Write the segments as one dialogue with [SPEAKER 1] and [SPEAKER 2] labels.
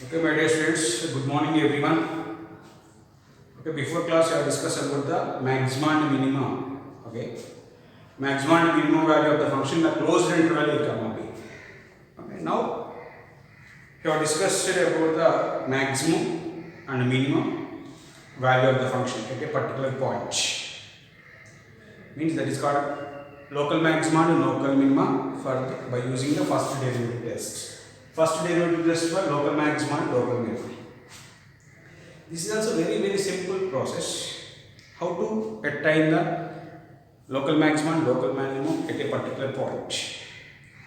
[SPEAKER 1] Okay, my dear students, good morning everyone. Okay, before class I have discussed about the maximum and minimum. Okay, maximum and minimum value of the function, the closed interval will come up. Okay, now we have discussed about the maximum and minimum value of the function at a particular point. Means that is called local maxima and local minima by using the first derivative test. First derivative test for local maxima and local minima. This is also very simple process. How to attain the local maxima and local minimum at a particular point.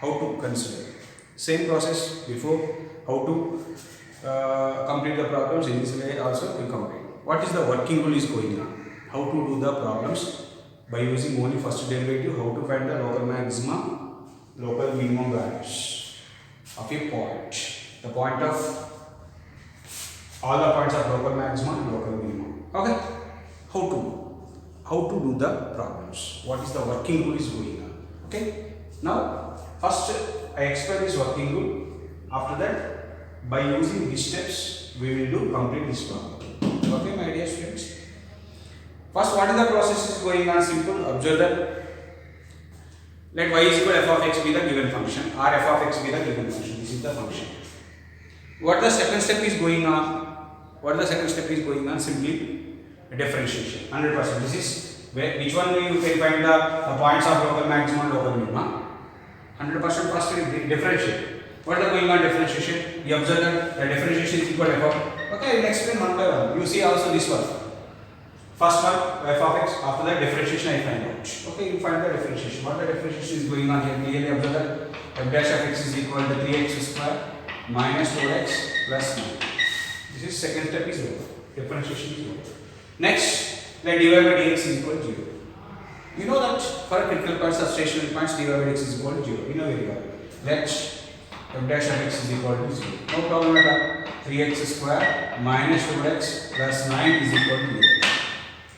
[SPEAKER 1] How to consider. Same process before. How to complete the problems in this way also we complete. What is the working rule is going on. How to do the problems by using only first derivative. How to find the local maxima, local minimum values of a point. The point of all the points of local maximum and local minimum. Okay. How to do the problems. What is the working rule is going on. Okay. Now first I explain this working rule. After that, by using these steps, we will do complete this problem. Okay, my dear students. First, what is the process is going on? Simple. Observe that. Let y is equal to f of x be the given function, or f of x be the given function. This is the function. What the second step is going on? Simply differentiation. 100%. This is where which one you can find the points of local maximum and local minimum. 100% first differentiate. What is going on differentiation? You observe that the differentiation is equal to f of. Okay, I will explain one by one. You see also this one. First one f of x. After that differentiation I find out. Okay, you find the differentiation. What the differentiation is going on here? Clearly observe that f dash of x is equal to 3x square minus 4x plus 9. This is second step is over. Differentiation is over. Next, let dy by dx is equal to 0. You know that for critical points or stationary points dy by dx is equal to 0. You know very well. Let f dash of x is equal to 0. No problem at all. 3x square minus 4x plus 9 is equal to 0.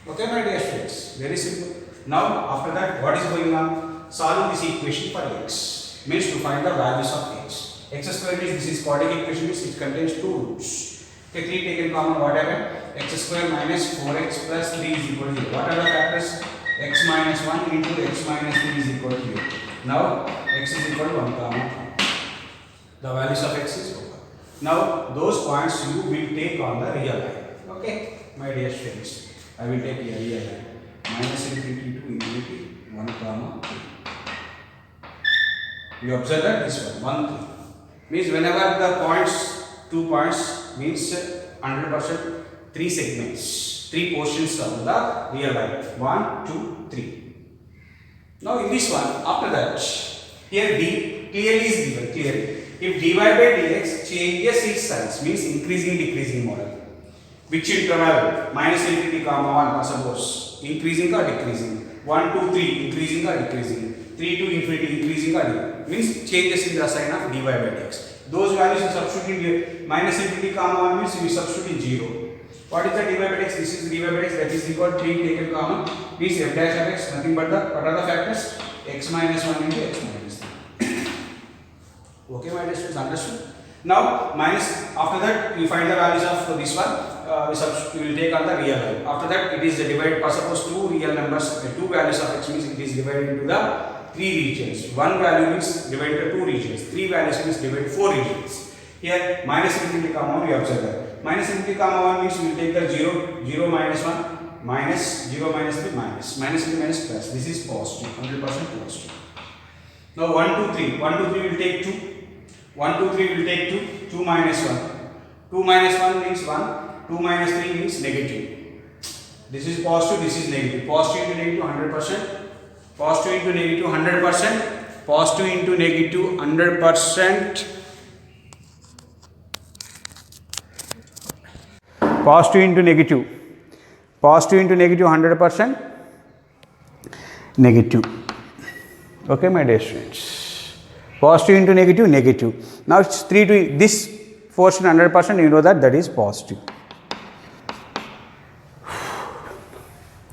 [SPEAKER 1] Okay, my dear students. Very simple. Now, after that, what is going on? Solve this equation for x. Means to find the values of x. X square means this is quadratic equation, means it contains two roots. Okay, 3 taken common, what happened? X square minus 4x plus 3 is equal to 0. What are the factors? X minus 1 into x minus 3 is equal to 0. Now, x is equal to 1 comma. The values of x is 1. Now, those points you will take on the real line. Okay, my dear students. I will take a real line. Minus infinity to infinity 1 comma 3. You observe that this one 1 3 means whenever the points 2 points means 100% 3 segments, 3 portions of the real line 1 2 3. Now in this one, after that, here d clearly is given. Clearly, if dy by dx changes its signs, means increasing decreasing model. Which interval? Minus infinity comma 1, suppose increasing or decreasing. 1 2 3 increasing or decreasing. 3 to infinity increasing or decreasing. Means changes in the sign of dy by dx. Those values you substitute in minus infinity comma 1 means you substitute in 0. What is the dy by dx? This is dy by dx, that is equal to 3 taken common. Means f dash of x nothing but the what are the factors? X minus 1 into x minus 3. Okay, my dear students, understood? Now minus, after that you find the values of this one. We will take on the real line. After that it is divided. Suppose two real numbers, two values of x means it is divided into the three regions. One value means divided into two regions. Three values means divided 4 regions. Here minus infinity comma 1 we observe that. Minus infinity comma 1 means we will take the 0 minus 1 minus 0 minus 3 minus 3 minus plus. This is positive, 100% positive. Now 1 2 3. 1 2 3 will take 2. 1 2 3 will take 2. 2 minus 1. 2 minus 1 means 1. 2 minus 3 means negative. This is positive, this is negative. Positive into negative 100%. Positive into negative 100%. Positive into negative 100%. Positive into negative. Positive into negative 100%. Negative. Okay, my dear students. Positive into negative, negative. Now it's 3 to this portion 100%, you know that is positive.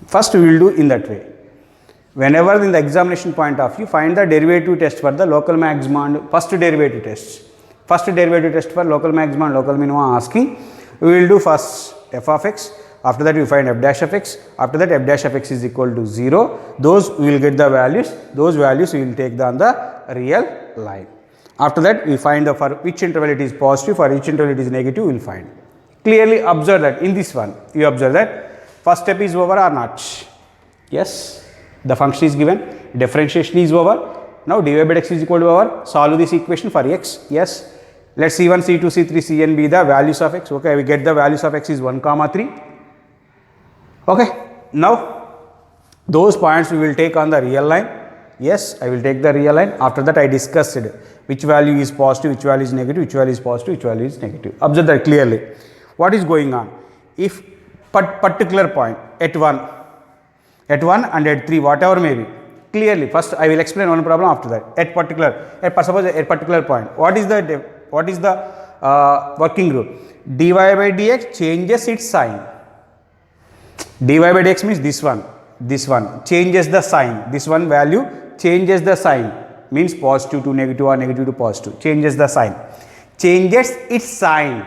[SPEAKER 1] First we will do in that way. Whenever in the examination point of view, find the derivative test for the local maxima and first derivative tests. first derivative test for local maximum and local minimum asking. We will do first f of x, after that we find f dash of x, after that f dash of x is equal to 0. Those we will get the values, those values we will take on the real line. After that we find the for which interval it is positive, for which interval it is negative, we will find. Clearly observe that in this one, you observe that first step is over or not? Yes, the function is given, differentiation is over. Now dy by dx is equal to over, solve this equation for x, yes. Let C1, C2, C3, Cn be the values of x, okay, we get the values of x is 1, 3. Okay, now those points we will take on the real line. Yes, I will take the real line. After that I discussed which value is positive, which value is negative, which value is positive, which value is negative. Observe that clearly. What is going on? If particular point at 1 and at 3, whatever may be, clearly first I will explain one problem, after that suppose at particular point, what is the working rule? Dy by dx changes its sign. Dy by dx means this one changes the sign, this one value changes the sign, means positive to negative or negative to positive, changes the sign, changes its sign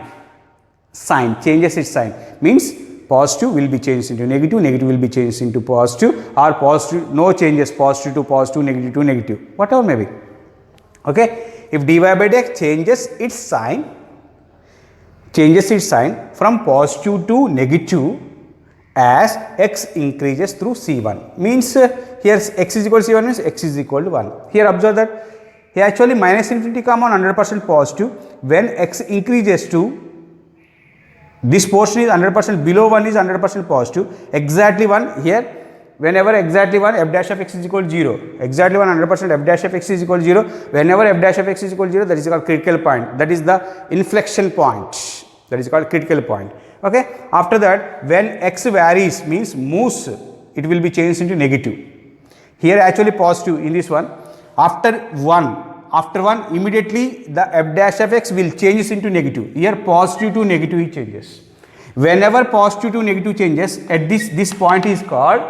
[SPEAKER 1] changes its sign, means positive will be changed into negative, negative will be changed into positive, or positive, no changes, positive to positive, negative to negative, whatever may be. Okay, if dy by dx changes its sign from positive to negative as x increases through C1, means here x is equal to C1 means x is equal to 1. Here observe that here actually minus infinity comma 100% positive. When x increases to, this portion is 100%, below 1 is 100% positive, exactly 1 here, whenever exactly 1 f dash of x is equal to 0, exactly 100% f dash of x is equal to 0, whenever f dash of x is equal to 0, that is called critical point, that is the inflection point, that is called critical point. Okay, after that when x varies means moves, it will be changed into negative. Here actually positive in this one, after 1 immediately the f dash of x will changes into negative. Here positive to negative it changes. Whenever positive to negative changes, at this point is called,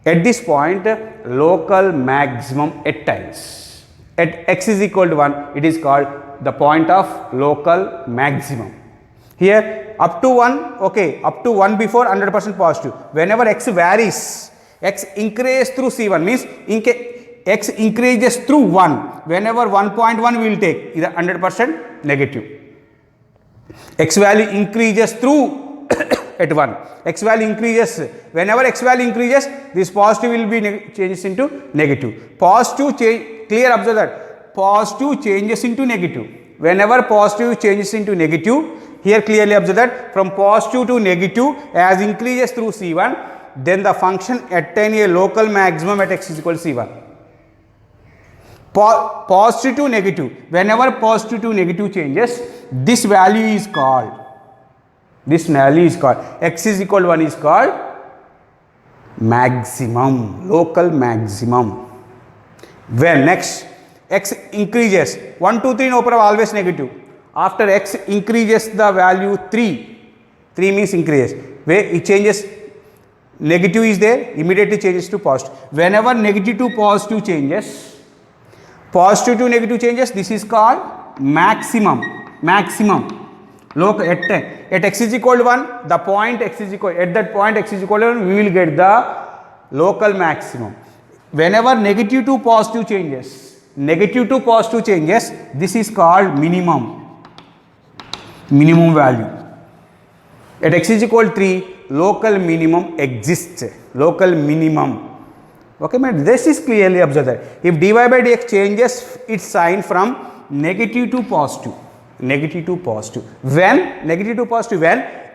[SPEAKER 1] at this point local maximum at times. At x is equal to 1, it is called the point of local maximum. Here up to 1, okay, up to 1 before 100% positive. Whenever x varies, x increases through C1 means x increases through 1, whenever 1.1 we will take is 100% negative. X value increases through at 1, x value increases, whenever x value increases, this positive will be changes into negative. Positive change, clear, observe that positive changes into negative. Whenever positive changes into negative, here clearly observe that from positive to negative as increases through C1, then the function attain a local maximum at x is equal to C1. Positive to negative, whenever positive to negative changes, this value is called, x is equal to 1 is called maximum, local maximum. When next x increases, 1, 2, 3 no problem, always negative. After x increases the value 3 means increases, where it changes, negative is there, immediately changes to positive. Whenever negative to positive changes, positive to negative changes, this is called maximum. Local at x is equal to 1, the point x is equal, at that point x is equal to 1, we will get the local maximum. Whenever negative to positive changes, this is called minimum value. At x is equal to 3, local minimum exists, local minimum. Okay, man, this is clearly observed that if dy by dx changes its sign from negative to positive, when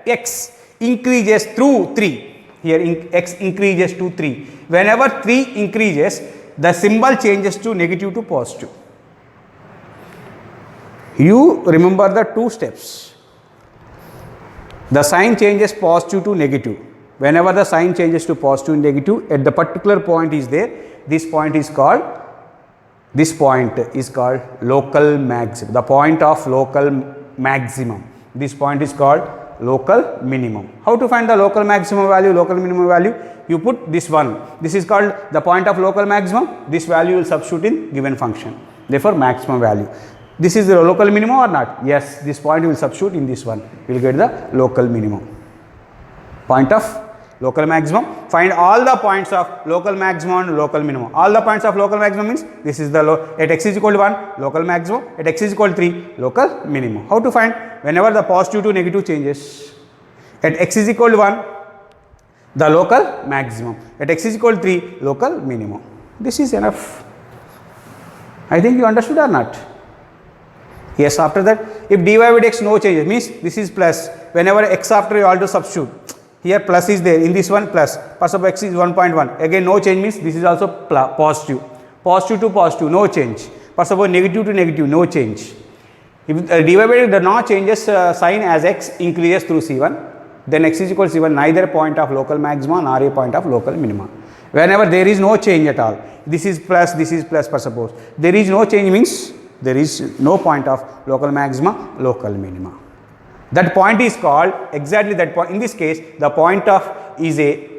[SPEAKER 1] x increases through 3, here x increases to 3, whenever 3 increases, the symbol changes to negative to positive. You remember the 2 steps. The sign changes positive to negative. Whenever the sign changes to positive and negative, at the particular point is there, this point is called local maximum, the point of local maximum. This point is called local minimum. How to find the local maximum value, local minimum value? You put this one, this is called the point of local maximum, this value will substitute in given function, therefore maximum value. This is the local minimum or not? Yes, this point will substitute in this one. We will get the local minimum. Point of local maximum. Find all the points of local maximum and local minimum. All the points of local maximum means this is the at x is equal to 1 local maximum, at x is equal to 3 local minimum. How to find? Whenever the positive to negative changes, at x is equal to 1 the local maximum, at x is equal to 3 local minimum. This is enough. I think you understood or not? Yes, after that if dy by dx no changes means this is plus, whenever x after you have to substitute, here plus is there, in this one plus, first of x is 1.1, again no change means this is also positive, positive to positive no change, first of all negative to negative no change. If dy by dx does not changes sign as x increases through C1, then x is equal to C1, neither point of local maxima nor a point of local minima. Whenever there is no change at all, this is plus per suppose, there is no change means there is no point of local maxima, local minima. That point is called exactly that point. In this case, the point of is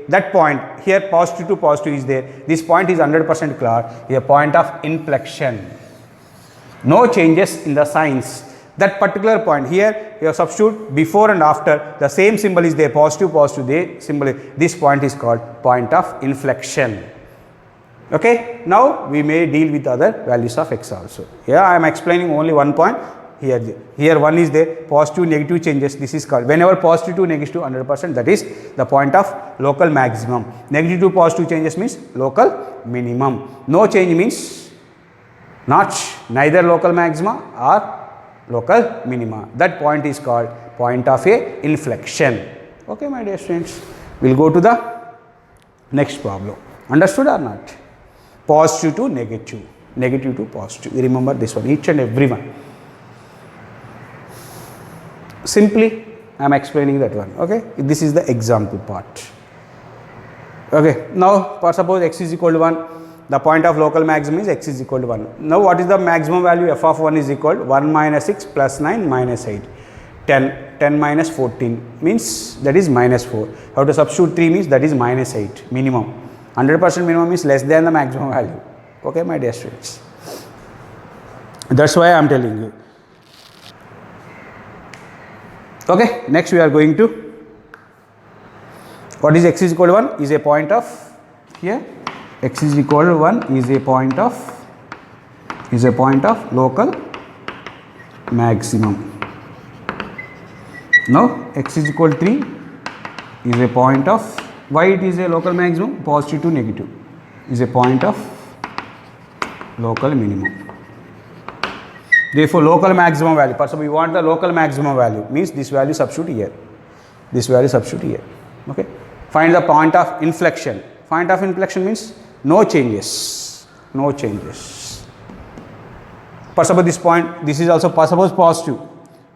[SPEAKER 1] that point here positive to positive is there. This point is 100% clear. A point of inflection. No changes in the signs. That particular point here, you substitute before and after. The same symbol is there. Positive, there symbol. This point is called point of inflection. Okay. Now we may deal with other values of x also. Here I am explaining only one point. Here one is there, positive negative changes, this is called, whenever positive to negative 100%, that is the point of local maximum. Negative to positive changes means local minimum. No change means neither local maxima or local minima. That point is called point of a inflection. Okay, my dear students, we will go to the next problem. Understood or not? Positive to negative, negative to positive. You remember this one, each and every one. Simply I am explaining that one. Okay, this is the example part. Okay, now suppose x is equal to 1, the point of local maximum is x is equal to 1. Now what is the maximum value? F of 1 is equal to 1 minus 6 plus 9 minus 8, 10 minus 14 means that is minus 4. How to substitute 3 means that is minus 8 minimum. 100% minimum is less than the maximum value. Okay, my dear students, that's why I am telling you. Okay, next we are going to, what is x is equal to 1 is a point of, here x is equal to 1 is a point of local maximum. Now x is equal to 3 is a point of, why it is a local maximum? Positive to negative is a point of local minimum. Therefore, local maximum value, first we want the local maximum value means this value substitute here, this value substitute here. Okay. Find the point of inflection. Point of inflection means no changes, no changes. First of this point, this is also suppose positive,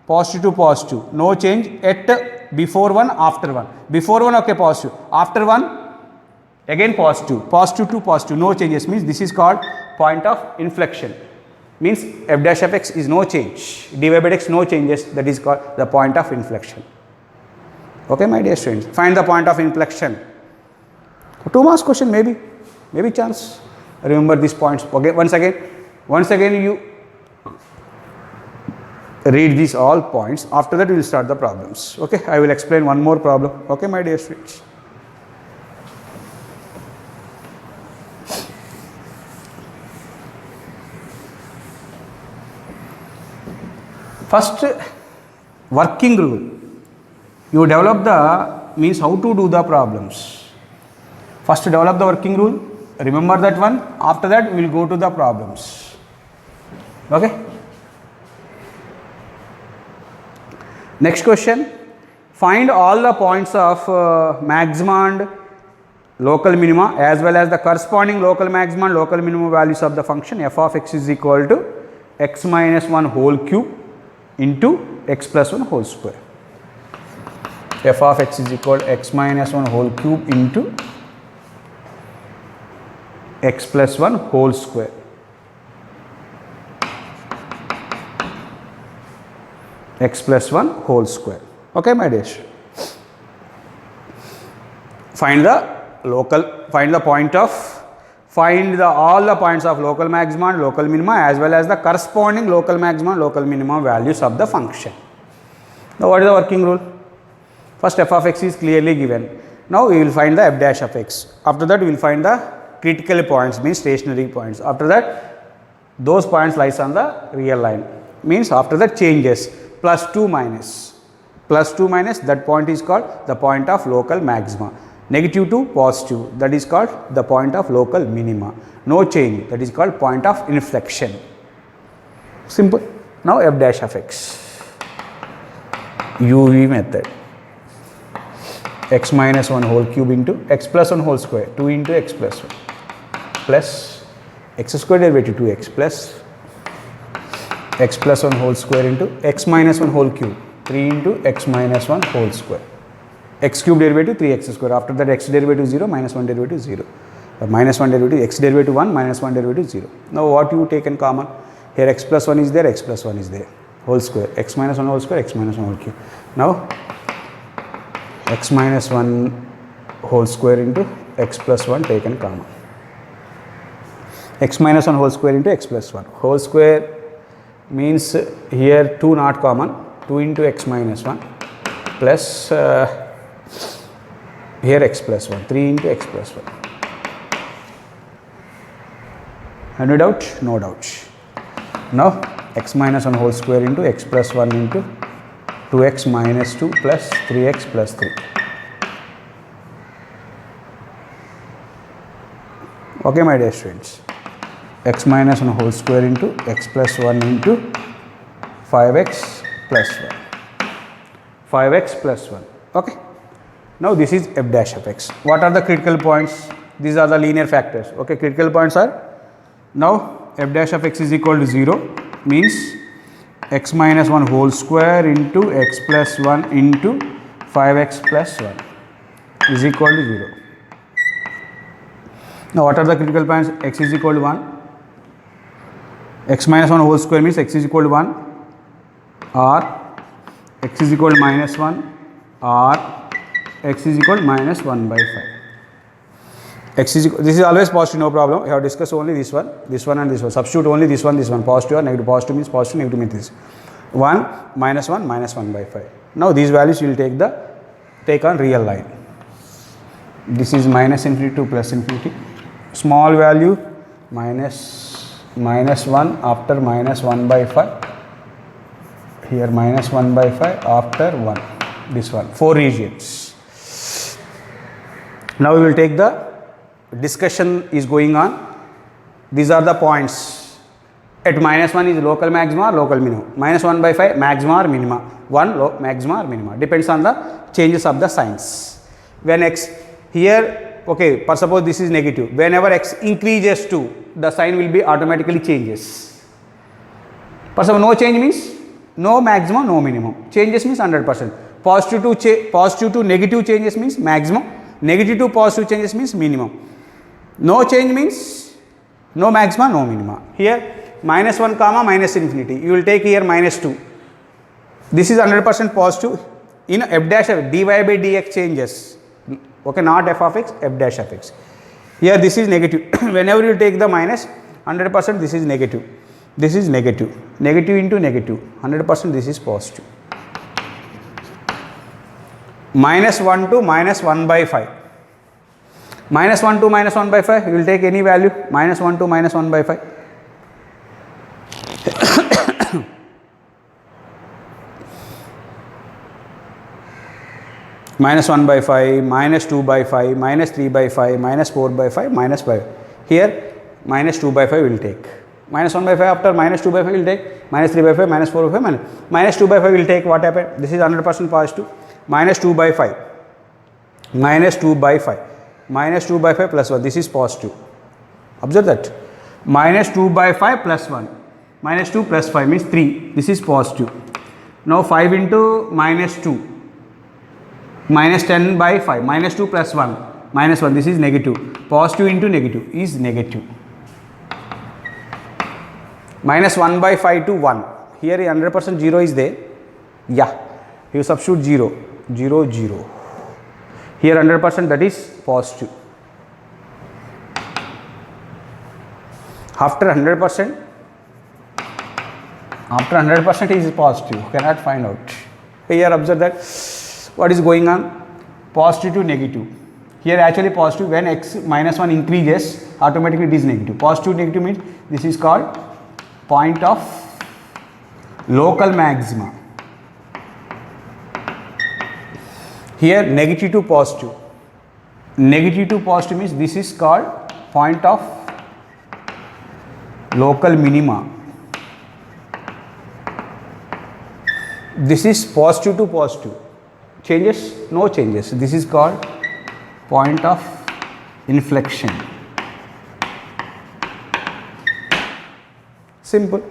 [SPEAKER 1] positive to positive, no change at before 1, after 1. Before 1 okay positive, after 1 again positive, positive to positive, no changes means this is called point of inflection. Means f dash of x is no change, dy by dx no changes, that is called the point of inflection. Okay, my dear students, find the point of inflection. 2 marks question, maybe chance. Remember these points. Okay, once again you read these all points. After that we will start the problems. Okay, I will explain one more problem. Okay, my dear students. First working rule, you develop the means how to do the problems. First develop the working rule, remember that one, after that we will go to the problems. Okay. Next question, find all the points of maxima and local minima as well as the corresponding local maxima and local minimum values of the function f of x is equal to x minus 1 whole cube into x plus 1 whole square. F of x is equal to x minus 1 whole cube into x plus 1 whole square. X plus 1 whole square. Okay, my dear. Find the point of find all the points of local maxima and local minima as well as the corresponding local maxima and local minima values of the function. Now what is the working rule? First f of x is clearly given. Now we will find the f dash of x. After that we will find the critical points, means stationary points. After that those points lies on the real line, means after that changes plus 2 minus that point is called the point of local maxima. Negative to positive, that is called the point of local minima. No change, that is called point of inflection. Simple. Now f dash of x. UV method. X minus 1 whole cube into x plus 1 whole square, 2 into x plus 1 plus x square derivative 2x plus x plus 1 whole square into x minus 1 whole cube, 3 into x minus 1 whole square. X cube derivative 3x square. After that x derivative 0, minus 1 derivative 0. Minus 1 derivative, x derivative 1, minus 1 derivative 0. Now what you take in common? Here x plus 1 is there, x plus 1 is there. Whole square, x minus 1 whole square, x minus 1 whole cube. Now x minus 1 whole square into x plus 1 taken common. X minus 1 whole square into x plus 1. Whole square means here 2 not common, 2 into x minus 1 plus here x plus 1, 3 into x plus 1. Any doubt? No doubt. Now x minus 1 whole square into x plus 1 into 2x minus 2 plus 3x plus 3. Okay, my dear students. X minus 1 whole square into x plus 1 into 5x plus 1. 5x plus 1. Okay. Now this is f dash of x. What are the critical points? These are the linear factors. Okay, critical points are, now f dash of x is equal to 0, means x minus 1 whole square into x plus 1 into 5x plus 1 is equal to 0. Now what are the critical points? X is equal to 1. X minus 1 whole square means x is equal to 1, or x is equal to minus 1, or x is equal to minus 1 by 5. X is equal, this is always positive, no problem. We have discussed only this one and this one. Substitute only this one, positive or negative. Positive means positive, negative means this. 1, minus 1, minus 1 by 5. Now these values you will take on real line. This is minus infinity to plus infinity. Small value minus 1 after minus 1 by 5. Here minus 1 by 5 after 1. This one, 4 regions. Now we will take the discussion is going on. These are the points. At minus 1 is local maxima or local minima. Minus 1 by 5 maxima or minima. 1 maxima or minima. Depends on the changes of the signs. When x here, okay, for suppose this is negative. Whenever x increases to, the sign will be automatically changes. For suppose no change means no maximum, no minimum. Changes means 100%. Positive to negative changes means maximum. Negative to positive changes means minimum. No change means no maxima, no minima. Here minus 1 comma minus infinity. You will take here minus 2. This is 100% positive. In f dash of dy by dx changes. Okay, not f of x, f dash of x. Here this is negative. Whenever you take the minus, 100% this is negative. This is negative. Negative into negative. 100% this is positive. Minus 1 to minus 1 by 5. Minus 1 to minus 1 by 5, you will take any value. Minus 1 to minus 1 by 5. Minus 1 by 5, minus 2 by 5, minus 3 by 5, minus 4 by 5, minus 5. Here, minus 2 by 5 will take. Minus 1 by 5 after minus 2 by 5 will take. Minus 3 by 5, minus 4 by 5, minus 2 by 5 will take. What happened? This is 100% positive. Minus 2 by 5. Minus 2 by 5. Minus 2 by 5 plus 1. This is positive. Observe that. Minus 2 by 5 plus 1. Minus 2 plus 5 means 3. This is positive. Now 5 into minus 2. Minus 10 by 5. Minus 2 plus 1. Minus 1. This is negative. Positive into negative is negative. Minus 1 by 5 to 1. Here 100% 0 is there. Yeah. You substitute 0. 0, 0. Here 100% that is positive. After 100%, after 100% is positive, cannot find out. Here observe that what is going on, positive to negative. Here actually positive, when x minus 1 increases, automatically it is negative. Positive negative means this is called point of local maxima. Here negative to positive. Negative to positive means this is called point of local minima. This is positive to positive. Changes? No changes. This is called point of inflection. Simple.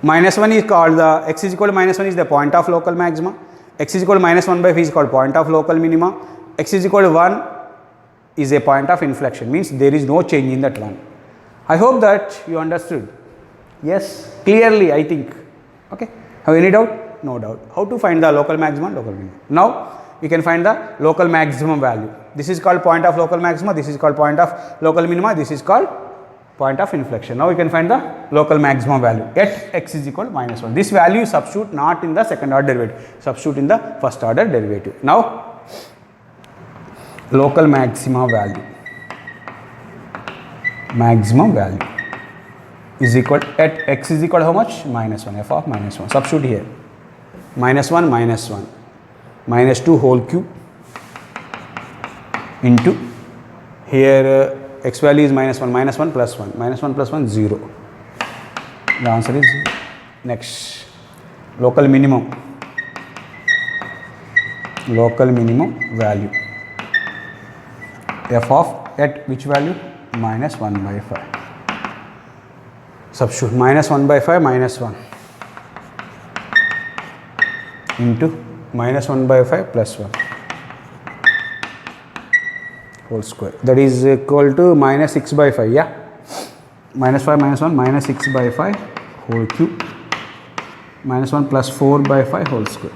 [SPEAKER 1] Minus 1 is called the, x is equal to minus 1 is the point of local maxima. X is equal to minus 1 by 5 is called point of local minima. X is equal to 1 is a point of inflection, means there is no change in that one. I hope that you understood. Yes, clearly I think. Okay. Have any doubt? No doubt. How to find the local maximum, local minimum? Now we can find the local maximum value. This is called point of local maxima. This is called point of local minima. This is called point of inflection. Now we can find the local maximum value at x is equal to minus 1. This value substitute not in the second order derivative, substitute in the first order derivative. Now local maximum value is equal to, at x is equal to how much? Minus 1, f of minus 1. Substitute here. Minus 1, minus 2 whole cube into here x value is minus 1 plus 1, minus 1 plus 1 0. The answer is next. Local minimum value f of at which value? Minus 1 by 5. Substitute minus 1 by 5 minus 1 into minus 1 by 5 plus 1 whole square, that is equal to minus 6 by 5. Yeah, minus 5 minus 1 minus 6 by 5 whole cube minus 1 plus 4 by 5 whole square.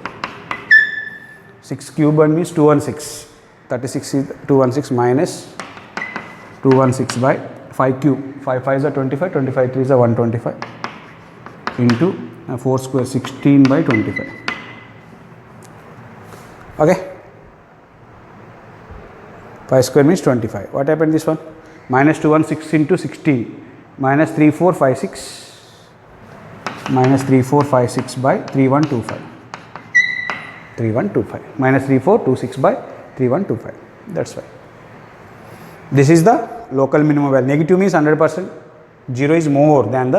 [SPEAKER 1] 6 cube 1 means 216. 36 is 216 minus 216 by 5 cube. 5 5 is 25, 25 3 is 125 into 4 square 16 by 25. Okay. 5 square means 25. What happened this one? Minus 216 into 16 minus 3456 minus 3456 by 3125. 3125 minus 3426 by 3125. That's why. This is the local minimum value. Negative means 100%. 0 is more than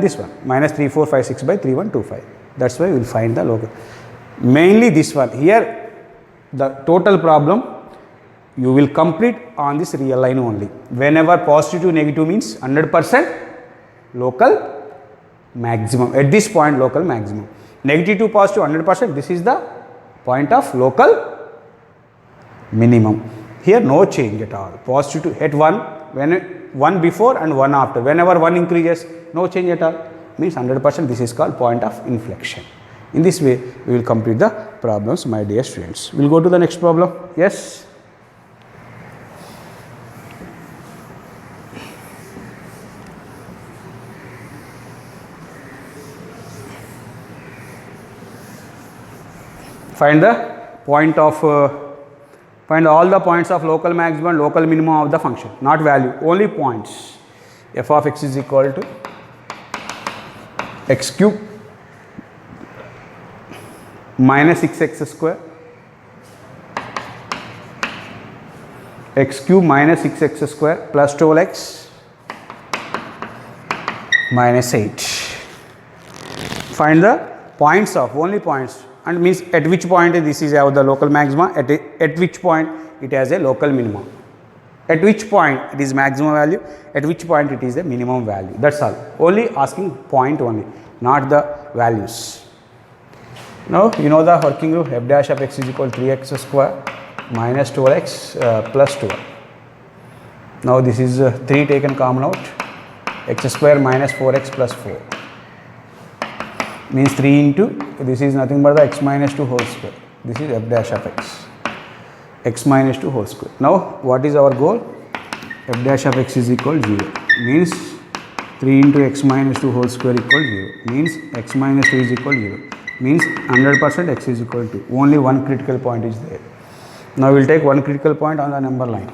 [SPEAKER 1] this one. Minus 3456 by 3125. That's why we will find the local. Mainly this one. Here the total problem you will complete on this real line only. Whenever positive to negative means 100% local maximum. At this point local maximum. Negative to positive 100%, this is the point of local minimum. Here no change at all. Positive to at 1, when 1 before and 1 after. Whenever 1 increases, no change at all. Means 100%, this is called point of inflection. In this way, we will complete the problems, my dear students. We will go to the next problem. Yes. Find the point of, find all the points of local maximum and local minimum of the function, not value, only points. F of x is equal to x cube minus 6x square, x cube minus 6x square plus 12x minus 8. Find the points of, only points, and means at which point this is the local maxima, at which point it has a local minimum, at which point it is maximum value, at which point it is a minimum value. That's all. Only asking point only, not the values. Now you know the working rule, f dash of x is equal to 3x square minus 12x plus 12. Now this is 3 taken common out, x square minus 4x plus 4 means 3 into, this is nothing but the x minus 2 whole square. This is f dash of x minus 2 whole square. Now what is our goal? f dash of x is equal 0 means 3 into x minus 2 whole square equal 0 means x minus 2 is equal 0 means 100% x is equal to, only one critical point is there. Now we will take one critical point on the number line.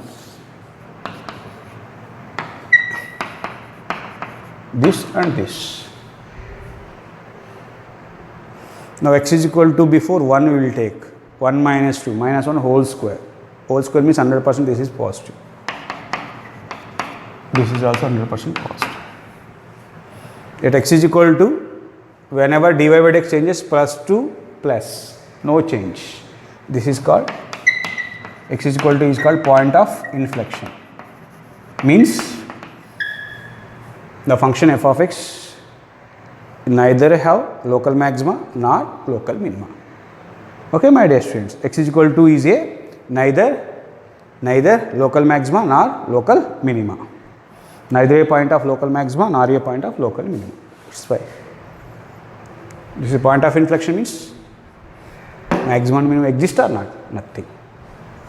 [SPEAKER 1] This and this. Now x is equal to, before 1 we will take 1 minus 2 minus 1 whole square. Whole square means 100% this is positive. This is also 100% positive. At x is equal to, whenever dy by dx changes, plus to plus, no change. This is called, x is equal to is called point of inflection. Means the function f of x neither have local maxima nor local minima. Okay, my dear students, x is equal to is a neither local maxima nor local minima. Neither a point of local maxima nor a point of local minima. That's why. This is a point of inflection, means maximum and minimum exist or not? Nothing.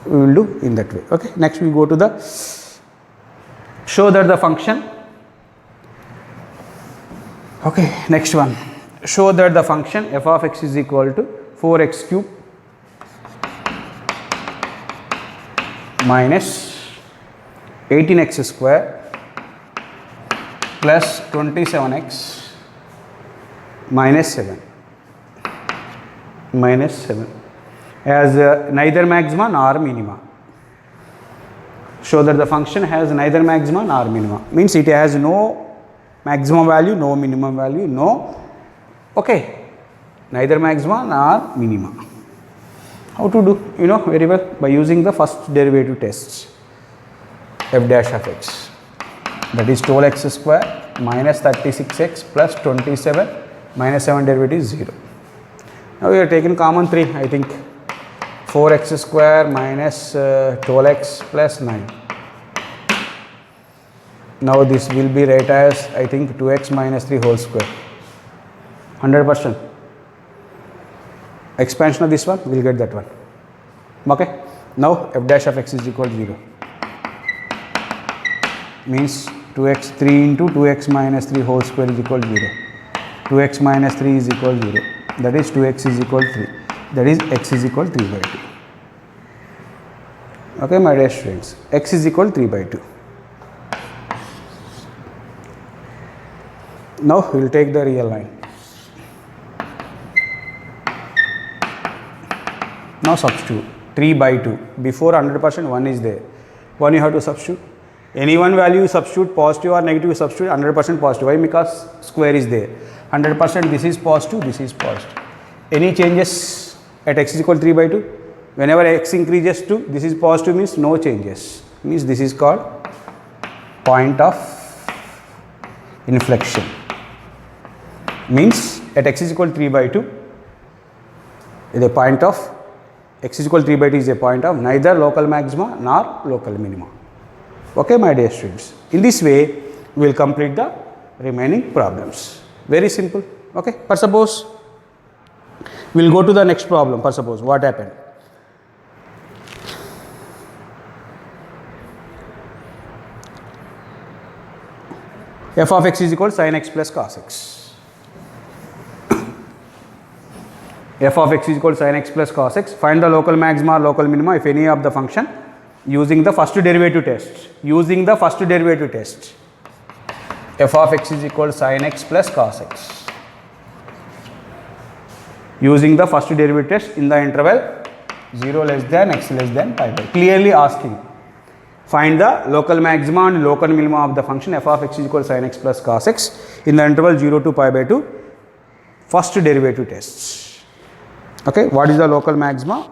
[SPEAKER 1] We will do in that way. Okay. Next we go to the, show that the function. Okay. Next one. Show that the function f of x is equal to 4x cube minus 18x square plus 27x minus 7 as neither maxima nor minima. Show that the function has neither maxima nor minima, means it has no maximum value, no minimum value, no, okay, neither maxima nor minima. How to do? You know very well, by using the first derivative tests. F dash of x, that is 12x square minus 36x plus 27 minus 7 derivative is 0. Now we are taking common 3, I think 4x square minus 12x plus 9. Now this will be written as, I think, 2x minus 3 whole square, 100%. Expansion of this one, we will get that one. Okay. Now f dash of x is equal to 0. Means 2x 3 into 2x minus 3 whole square is equal to 0. 2x minus 3 is equal to 0. That is 2x is equal to 3. That is x is equal to 3 by 2. Okay, my dear students. X is equal to 3 by 2. Now we will take the real line. Now substitute 3 by 2. Before 100% 1 is there. 1 you have to substitute. Any one value you substitute, positive or negative you substitute, 100% positive. Why? Because square is there. 100% this is positive, this is positive. Any changes at x is equal to 3 by 2? Whenever x increases to, this is positive means no changes. Means this is called point of inflection. Means at x is equal to 3 by 2, the point of x is equal to 3 by 2 is a point of neither local maxima nor local minima. Okay, my dear students. In this way, we will complete the remaining problems. Very simple. Okay. For suppose, we will go to the next problem. For suppose, what happened? F of x is equal to sin x plus cos x. F of x is equal to sin x plus cos x. Find the local maxima or local minima if any of the function using the first derivative test. Using the first derivative test. F of x is equal to sin x plus cos x. Using the first derivative test in the interval 0 less than x less than pi by. Clearly asking. Find the local maxima and local minima of the function f of x is equal to sin x plus cos x in the interval 0 to pi by 2. First derivative tests. Okay. What is the local maxima?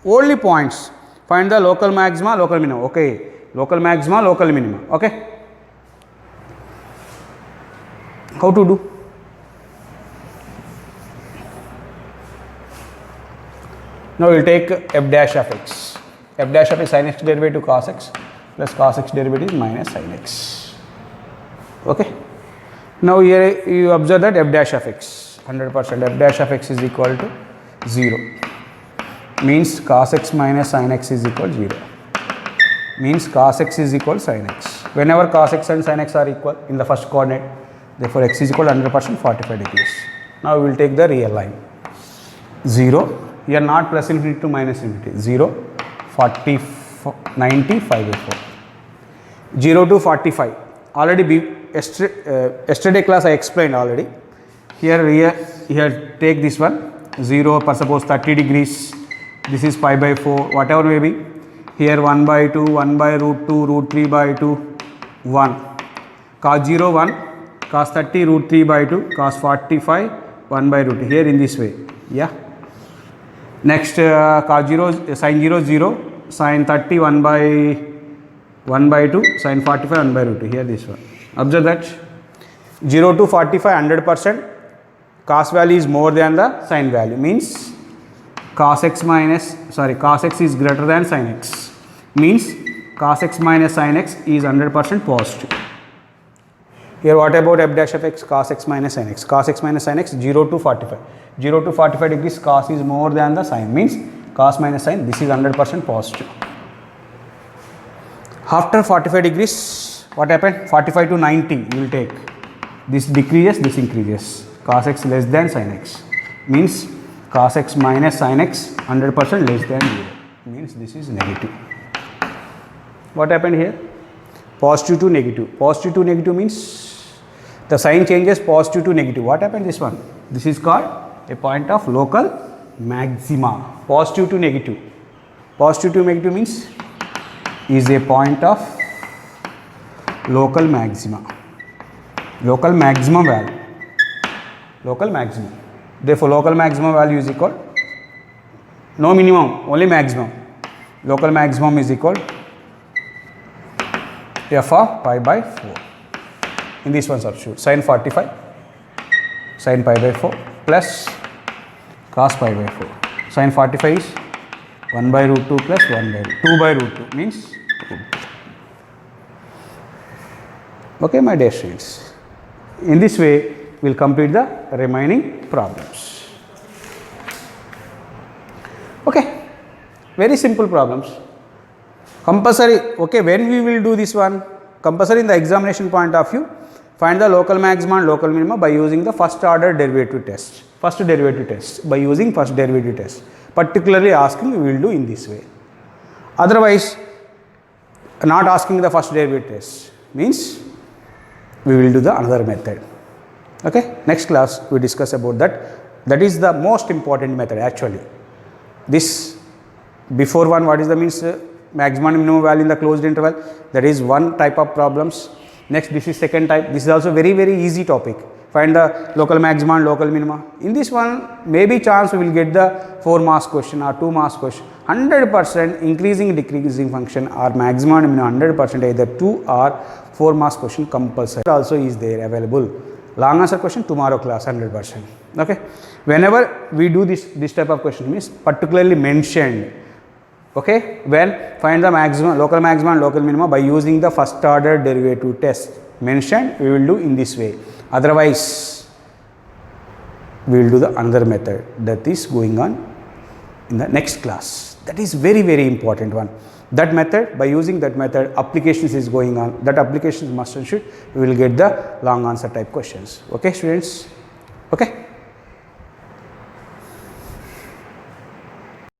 [SPEAKER 1] Only points. Find the local maxima, local minima. Okay. Local maxima, local minima. Okay. How to do? Now we will take f dash of x. F dash of x sin x derivative cos x plus cos x derivative minus sin x. Okay. Now here you observe that f dash of x 100% f dash of x is equal to 0. Means cos x minus sin x is equal to 0. means cos x is equal to sin x. Whenever cos x and sin x are equal in the first coordinate, therefore x is equal to 100% 45 degrees. Now we will take the real line. 0, here not plus infinity to minus infinity, 0, 40, 90, 5 by 4. 0 to 45. Already yesterday class I explained already. Here take this one, 0 per suppose 30 degrees, this is pi by 4, whatever may be. Here 1 by 2, 1 by root 2, root 3 by 2, 1. Cos 0, 1, cos 30, root 3 by 2, cos 45, 1 by root 2. Here in this way. Yeah. Next, cos 0, sin 0, 0, sin 30, 1 by 2, sin 45, 1 by root 2. Here this one. Observe that 0 to 45, 100%. Cos value is more than the sin value, means cos x is greater than sin x, means cos x minus sin x is 100% positive. Here what about f dash of x? Cos x minus sin x. Cos x minus sin x 0 to 45. 0 to 45 degrees, cos is more than the sin, means cos minus sin, this is 100% positive. After 45 degrees, what happened? 45 to 90 you will take. This decreases, this increases. Cos x less than sin x, means cos x minus sin x 100% less than 0, means this is negative. What happened here? Positive to negative. Positive to negative means the sign changes positive to negative. What happened this one? This is called a point of local maxima. Positive to negative. Positive to negative means is a point of local maxima. Local maximum value. Local maximum. Therefore, local maximum value is equal, no minimum, only maximum. Local maximum is equal f of pi by 4. In this one substitute, sin 45, sin pi by 4 plus cos pi by 4. Sin 45 is 1 by root 2 plus 1 by root 2 by root 2 means 2. Okay, my dear students. In this way, we will complete the remaining problems. Okay, very simple problems. Compulsory, okay, when we will do this one? Compulsory in the examination point of view, find the local maxima and local minima by using the first order derivative test. First derivative test, by using first derivative test. Particularly asking, we will do in this way. Otherwise, not asking the first derivative test means we will do the another method. Okay, next class we discuss about that. That is the most important method actually. This before one, what is the means maximum and minimum value in the closed interval, that is one type of problems. Next, this is second type. This is also very easy topic. Find the local maxima and local minima. In this one, maybe chance we will get the 4 marks question or 2 marks question. 100% increasing decreasing function or maximum and minimum 100% either 2 or 4 marks question compulsory also is there available. Long answer question tomorrow class 100%. Okay. Whenever we do this type of question means particularly mentioned. Okay. When find the maximum, local maximum and local minima by using the first order derivative test mentioned, we will do in this way. Otherwise, we will do the another method that is going on in the next class. That is very important one. That method, by using that method, applications is going on. That applications must and should, we will get the long answer type questions. Okay, students? Okay.